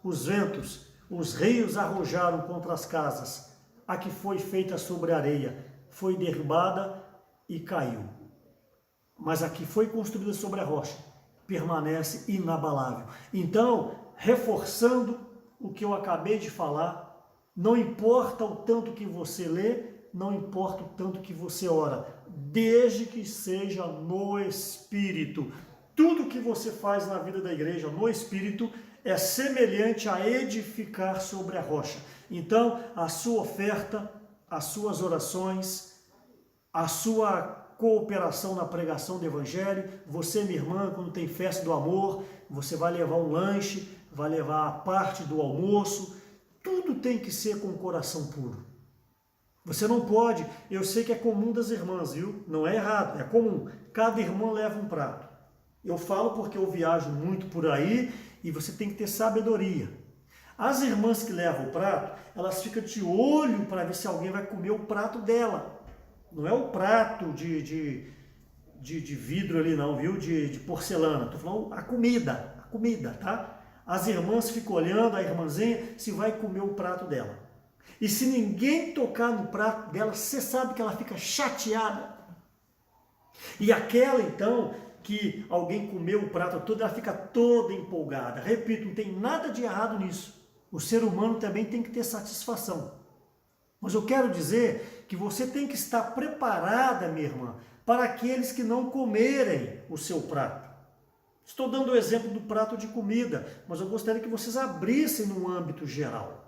os ventos, os rios arrojaram contra as casas, a que foi feita sobre a areia, foi derrubada e caiu. Mas a que foi construída sobre a rocha, permanece inabalável. Então, reforçando o que eu acabei de falar, não importa o tanto que você lê, não importa o tanto que você ora, desde que seja no Espírito. Tudo que você faz na vida da igreja no Espírito é semelhante a edificar sobre a rocha. Então, a sua oferta, as suas orações, a sua cooperação na pregação do Evangelho, você, minha irmã, quando tem festa do amor, você vai levar um lanche, vai levar a parte do almoço, tudo tem que ser com o coração puro. Você não pode, eu sei que é comum das irmãs, viu? Não é errado, é comum. Cada irmã leva um prato. Eu falo porque eu viajo muito por aí e você tem que ter sabedoria. As irmãs que levam o prato, elas ficam de olho para ver se alguém vai comer o prato dela. Não é o prato de vidro ali não, viu? De porcelana. Estou falando a comida, tá? As irmãs ficam olhando, a irmãzinha, se vai comer o prato dela. E se ninguém tocar no prato dela, você sabe que ela fica chateada. E aquela, então, que alguém comeu o prato todo, ela fica toda empolgada. Repito, não tem nada de errado nisso. O ser humano também tem que ter satisfação. Mas eu quero dizer que você tem que estar preparada, minha irmã, para aqueles que não comerem o seu prato. Estou dando o exemplo do prato de comida, mas eu gostaria que vocês abrissem no âmbito geral.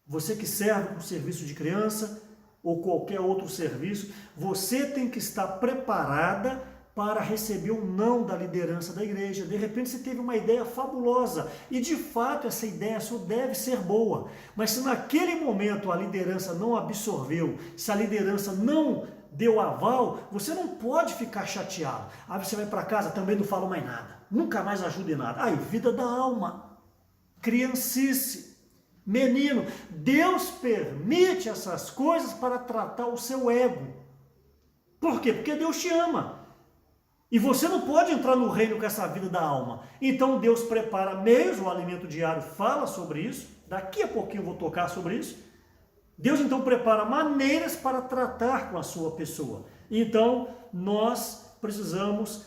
Você que serve com serviço de criança ou qualquer outro serviço, você tem que estar preparada para receber um não da liderança da igreja. De repente você teve uma ideia fabulosa e de fato essa ideia só deve ser boa. Mas se naquele momento a liderança não absorveu, se a liderança não deu aval, você não pode ficar chateado. Aí você vai para casa, também não fala mais nada, nunca mais ajuda em nada. Aí, vida da alma, criancice. Menino, Deus permite essas coisas para tratar o seu ego. Por quê? Porque Deus te ama. E você não pode entrar no reino com essa vida da alma. Então Deus prepara meios, o alimento diário fala sobre isso. Daqui a pouquinho eu vou tocar sobre isso. Deus então prepara maneiras para tratar com a sua pessoa. Então nós precisamos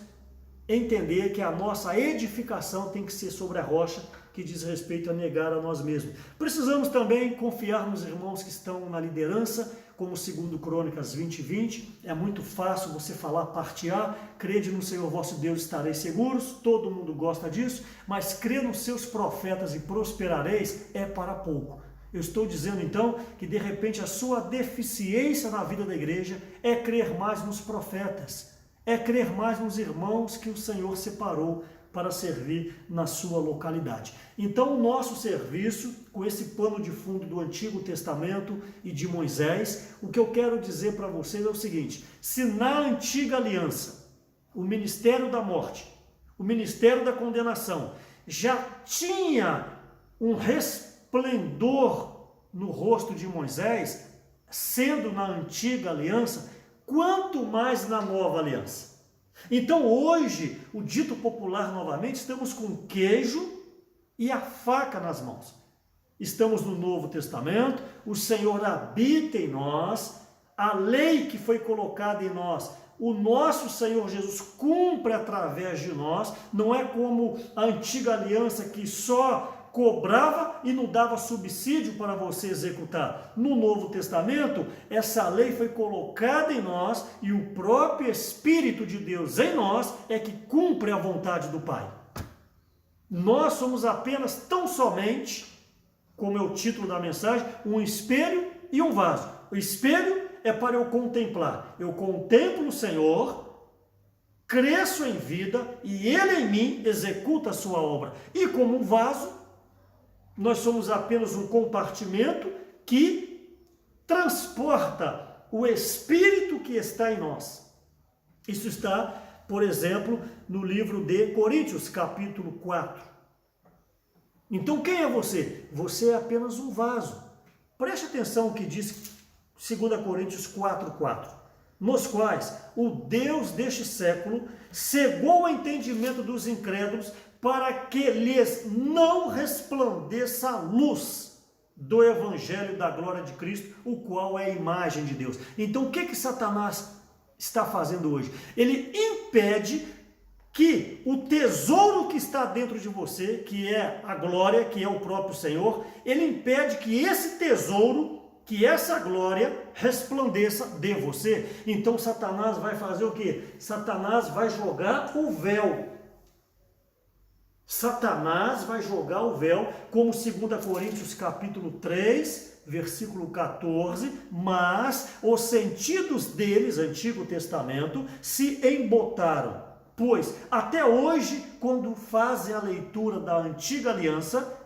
entender que a nossa edificação tem que ser sobre a rocha, que diz respeito a negar a nós mesmos. Precisamos também confiar nos irmãos que estão na liderança, como segundo Crônicas 20:20, é muito fácil você falar parte A, crede no Senhor vosso Deus estareis seguros, todo mundo gosta disso, mas crer nos seus profetas e prosperareis é para pouco. Eu estou dizendo então que de repente a sua deficiência na vida da igreja é crer mais nos profetas, é crer mais nos irmãos que o Senhor separou para servir na sua localidade. Então o nosso serviço, com esse pano de fundo do Antigo Testamento e de Moisés, o que eu quero dizer para vocês é o seguinte: se na antiga aliança, o ministério da morte, o ministério da condenação, já tinha um resplendor no rosto de Moisés, sendo na antiga aliança, quanto mais na nova aliança. Então hoje, o dito popular novamente, estamos com o queijo e a faca nas mãos. Estamos no Novo Testamento, o Senhor habita em nós, a lei que foi colocada em nós, o nosso Senhor Jesus cumpre através de nós, não é como a antiga aliança que só cobrava e não dava subsídio para você executar. No Novo Testamento, essa lei foi colocada em nós e o próprio Espírito de Deus em nós é que cumpre a vontade do Pai. Nós somos apenas tão somente, como é o título da mensagem, um espelho e um vaso. O espelho é para eu contemplar. Eu contemplo o Senhor, cresço em vida e Ele em mim executa a sua obra. E como um vaso, nós somos apenas um compartimento que transporta o Espírito que está em nós. Isso está, por exemplo, no livro de Coríntios, capítulo 4. Então quem é você? Você é apenas um vaso. Preste atenção o que diz 2 Coríntios 4:4. Nos quais o Deus deste século cegou o entendimento dos incrédulos para que lhes não resplandeça a luz do Evangelho da glória de Cristo, o qual é a imagem de Deus. Então o que Satanás está fazendo hoje? Ele impede que o tesouro que está dentro de você, que é a glória, que é o próprio Senhor, ele impede que esse tesouro, que essa glória resplandeça de você. Então Satanás vai fazer o quê? Satanás vai jogar o véu. Satanás vai jogar o véu, como 2 Coríntios capítulo 3, versículo 14, mas os sentidos deles, Antigo Testamento, se embotaram. Pois até hoje, quando fazem a leitura da Antiga Aliança,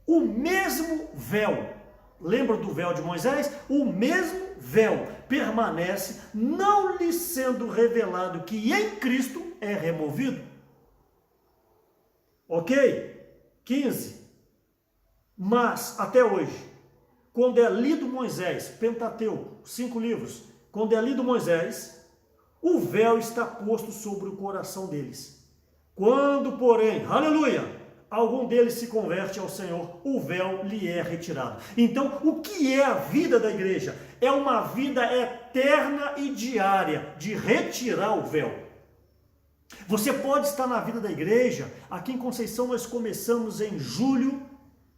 o mesmo véu, lembra do véu de Moisés? O mesmo véu permanece, não lhe sendo revelado que em Cristo é removido. Ok? 15. Mas, até hoje, quando é lido Moisés, Pentateuco, 5 livros, quando é lido Moisés, o véu está posto sobre o coração deles. Quando, porém, aleluia, algum deles se converte ao Senhor, o véu lhe é retirado. Então, o que é a vida da igreja? É uma vida eterna e diária de retirar o véu. Você pode estar na vida da igreja. Aqui em Conceição nós começamos em julho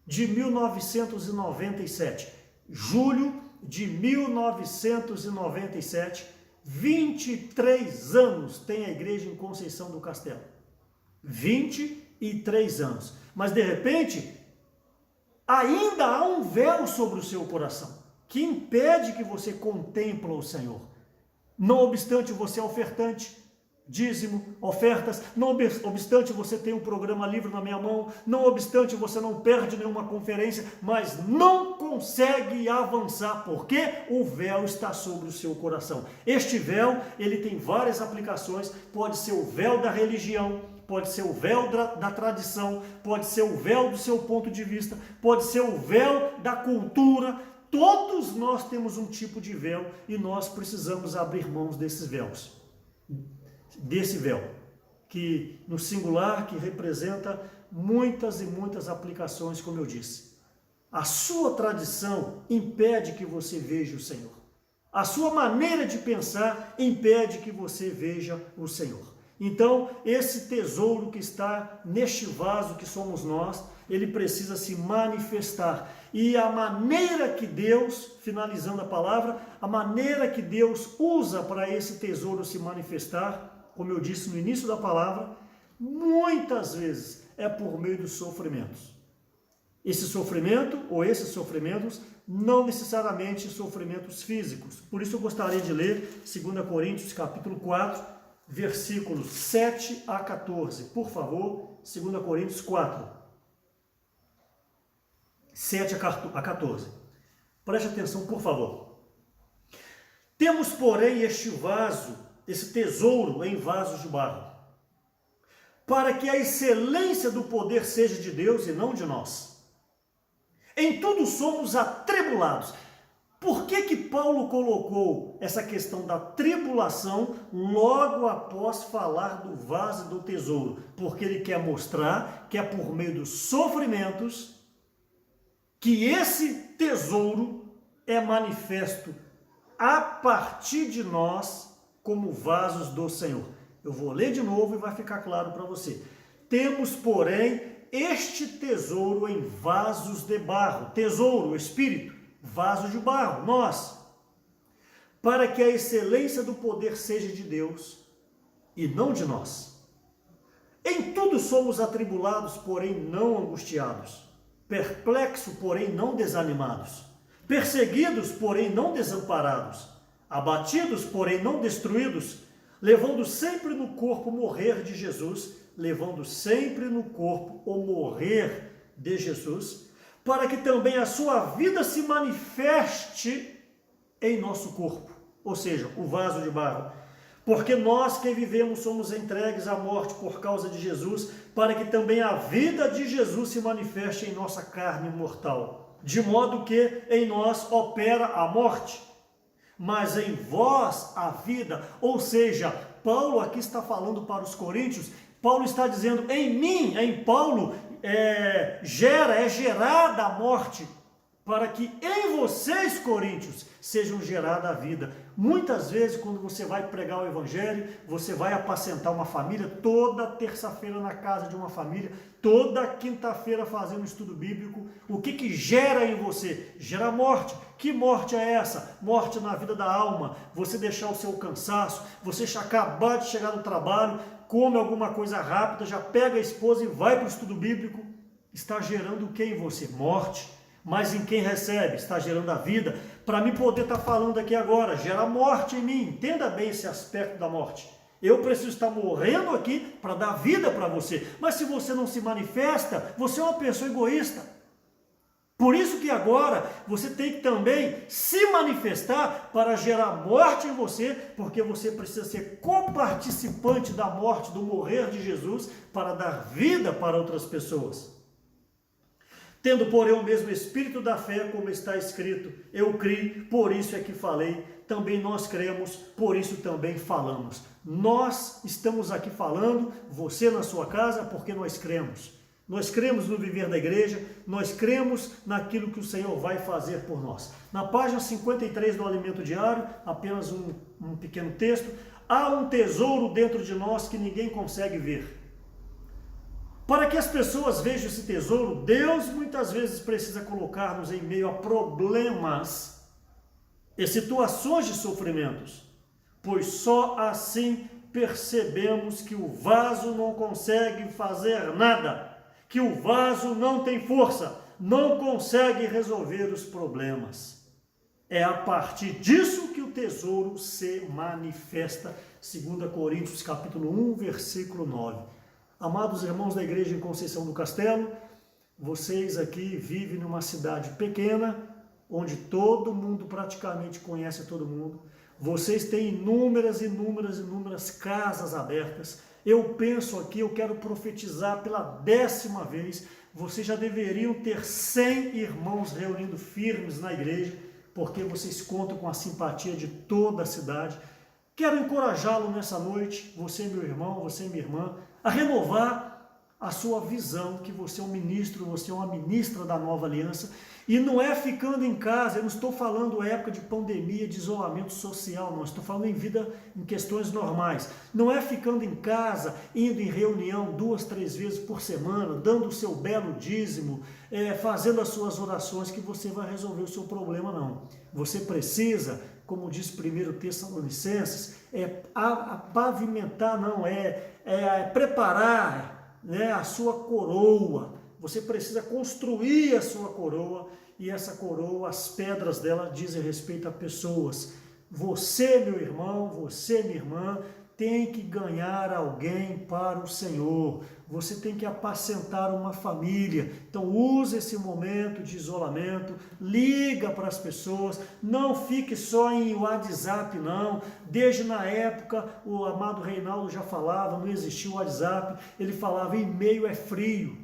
de 1997. Julho de 1997, 23 anos tem a igreja em Conceição do Castelo. 23 anos. Mas de repente, ainda há um véu sobre o seu coração, que impede que você contemple o Senhor. Não obstante você é ofertante, dízimo, ofertas, não obstante você tem um programa livre na minha mão, não obstante você não perde nenhuma conferência, mas não consegue avançar, porque o véu está sobre o seu coração. Este véu, ele tem várias aplicações, pode ser o véu da religião, pode ser o véu da tradição, pode ser o véu do seu ponto de vista, pode ser o véu da cultura. Todos nós temos um tipo de véu e nós precisamos abrir mãos desses véus. Desse véu, que no singular, que representa muitas e muitas aplicações, como eu disse. A sua tradição impede que você veja o Senhor. A sua maneira de pensar impede que você veja o Senhor. Então, esse tesouro que está neste vaso que somos nós, ele precisa se manifestar. E a maneira que Deus, finalizando a palavra, a maneira que Deus usa para esse tesouro se manifestar, como eu disse no início da palavra, muitas vezes é por meio dos sofrimentos. Esse sofrimento, ou esses sofrimentos, não necessariamente sofrimentos físicos. Por isso eu gostaria de ler 2 Coríntios capítulo 4, versículos 7 a 14. Por favor, 2 Coríntios 4, 7 a 14. Preste atenção, por favor. Temos, porém, este vaso, esse tesouro em vasos de barro, para que a excelência do poder seja de Deus e não de nós. Em tudo somos atribulados. Por que Paulo colocou essa questão da tribulação logo após falar do vaso e do tesouro? Porque ele quer mostrar que é por meio dos sofrimentos que esse tesouro é manifesto a partir de nós como vasos do Senhor. Eu vou ler de novo e vai ficar claro para você. Temos, porém, este tesouro em vasos de barro. Tesouro, o Espírito, vaso de barro, nós. Para que a excelência do poder seja de Deus e não de nós. Em tudo somos atribulados, porém não angustiados. Perplexos, porém não desanimados. Perseguidos, porém não desamparados. Abatidos, porém não destruídos, levando sempre no corpo o morrer de Jesus, levando sempre no corpo o morrer de Jesus, para que também a sua vida se manifeste em nosso corpo, ou seja, o vaso de barro. Porque nós que vivemos somos entregues à morte por causa de Jesus, para que também a vida de Jesus se manifeste em nossa carne mortal, de modo que em nós opera a morte, mas em vós a vida. Ou seja, Paulo aqui está falando para os coríntios, Paulo está dizendo, em mim, em Paulo, é gerada a morte, para que em vocês, coríntios, sejam gerada a vida. Muitas vezes, quando você vai pregar o evangelho, você vai apacentar uma família, toda terça-feira na casa de uma família, toda quinta-feira fazendo estudo bíblico, o que gera em você? Gera morte. Que morte é essa? Morte na vida da alma. Você deixar o seu cansaço, você acabar de chegar no trabalho, come alguma coisa rápida, já pega a esposa e vai para o estudo bíblico. Está gerando o que em você? Morte. Mas em quem recebe? Está gerando a vida. Para mim poder estar falando aqui agora, gera morte em mim. Entenda bem esse aspecto da morte. Eu preciso estar morrendo aqui para dar vida para você. Mas se você não se manifesta, você é uma pessoa egoísta. Por isso que agora você tem que também se manifestar para gerar morte em você, porque você precisa ser coparticipante da morte, do morrer de Jesus, para dar vida para outras pessoas. Tendo, porém, o mesmo espírito da fé, como está escrito, eu criei, por isso é que falei, também nós cremos, por isso também falamos. Nós estamos aqui falando, você na sua casa, porque nós cremos. Nós cremos no viver da igreja, nós cremos naquilo que o Senhor vai fazer por nós. Na página 53 do Alimento Diário, apenas um pequeno texto, há um tesouro dentro de nós que ninguém consegue ver. Para que as pessoas vejam esse tesouro, Deus muitas vezes precisa colocar-nos em meio a problemas e situações de sofrimentos, pois só assim percebemos que o vaso não consegue fazer nada, que o vaso não tem força, não consegue resolver os problemas. É a partir disso que o tesouro se manifesta, 2 Coríntios capítulo 1, versículo 9. Amados irmãos da igreja em Conceição do Castelo, vocês aqui vivem numa cidade pequena, onde todo mundo praticamente conhece todo mundo. Vocês têm inúmeras casas abertas. Eu penso aqui, eu quero profetizar pela 10ª vez, vocês já deveriam ter 100 irmãos reunindo firmes na igreja, porque vocês contam com a simpatia de toda a cidade. Quero encorajá-lo nessa noite, você meu irmão, você minha irmã, a renovar a sua visão, que você é um ministro, você é uma ministra da nova aliança, e não é ficando em casa, eu não estou falando época de pandemia, de isolamento social, não, estou falando em vida, em questões normais, não é ficando em casa, indo em reunião 2, 3 vezes por semana, dando o seu belo dízimo, fazendo as suas orações, que você vai resolver o seu problema, não. Você precisa, como diz 1 Tessalonicenses, pavimentar, não, preparar, né, a sua coroa. Você precisa construir a sua coroa, e essa coroa, as pedras dela dizem respeito a pessoas. Você, meu irmão, você, minha irmã, tem que ganhar alguém para o Senhor. Você tem que apacentar uma família. Então use esse momento de isolamento, liga para as pessoas, não fique só em WhatsApp não. Desde na época, o amado Reinaldo já falava, não existia o WhatsApp, ele falava, e-mail é frio.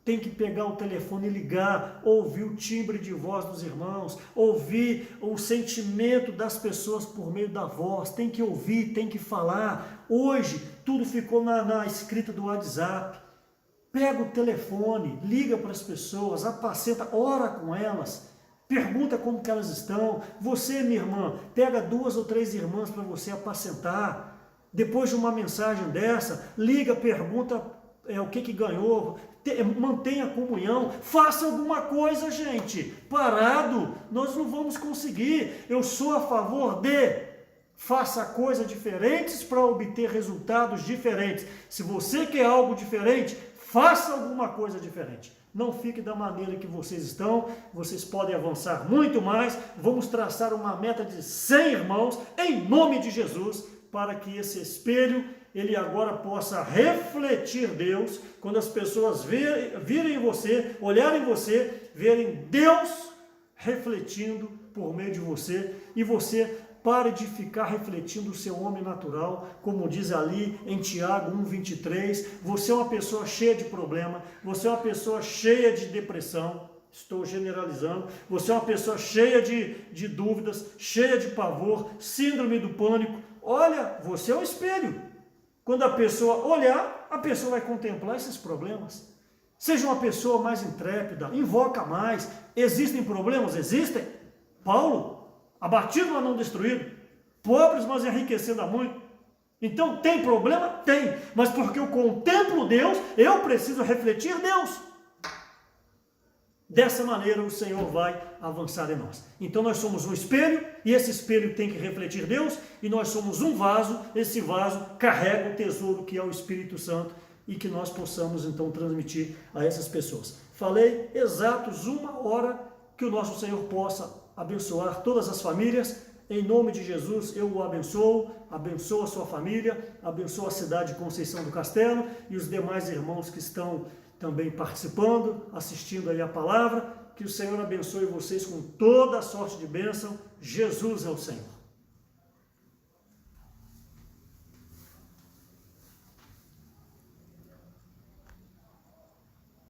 Tem que pegar o telefone e ligar, ouvir o timbre de voz dos irmãos, ouvir o sentimento das pessoas por meio da voz, tem que ouvir, tem que falar. Hoje, tudo ficou na escrita do WhatsApp. Pega o telefone, liga para as pessoas, apacenta, ora com elas, pergunta como que elas estão. Você, minha irmã, pega 2 ou 3 irmãs para você apacentar. Depois de uma mensagem dessa, liga, pergunta o que ganhou, mantenha a comunhão, faça alguma coisa, gente. Parado, nós não vamos conseguir. Eu sou a favor de faça coisas diferentes para obter resultados diferentes. Se você quer algo diferente, faça alguma coisa diferente. Não fique da maneira que vocês estão, vocês podem avançar muito mais. Vamos traçar uma meta de 100 irmãos, em nome de Jesus, para que esse espelho, ele agora possa refletir Deus, quando as pessoas virem você, olharem você, verem Deus refletindo por meio de você, e você pare de ficar refletindo o seu homem natural, como diz ali em Tiago 1,23, você é uma pessoa cheia de problema, você é uma pessoa cheia de depressão, estou generalizando, você é uma pessoa cheia de dúvidas, cheia de pavor, síndrome do pânico. Olha, você é um espelho. Quando a pessoa olhar, a pessoa vai contemplar esses problemas. Seja uma pessoa mais intrépida, invoca mais. Existem problemas? Existem. Paulo, abatido, mas não destruído. Pobres, mas enriquecendo a muito. Então, tem problema? Tem. Mas porque eu contemplo Deus, eu preciso refletir Deus. Dessa maneira o Senhor vai avançar em nós. Então nós somos um espelho, e esse espelho tem que refletir Deus, e nós somos um vaso, esse vaso carrega o tesouro que é o Espírito Santo, e que nós possamos então transmitir a essas pessoas. Falei exatos 1 hora, que o nosso Senhor possa abençoar todas as famílias. Em nome de Jesus, eu o abençoo, abençoo a sua família, abençoo a cidade de Conceição do Castelo e os demais irmãos que estão também participando, assistindo aí a palavra. Que o Senhor abençoe vocês com toda a sorte de bênção. Jesus é o Senhor.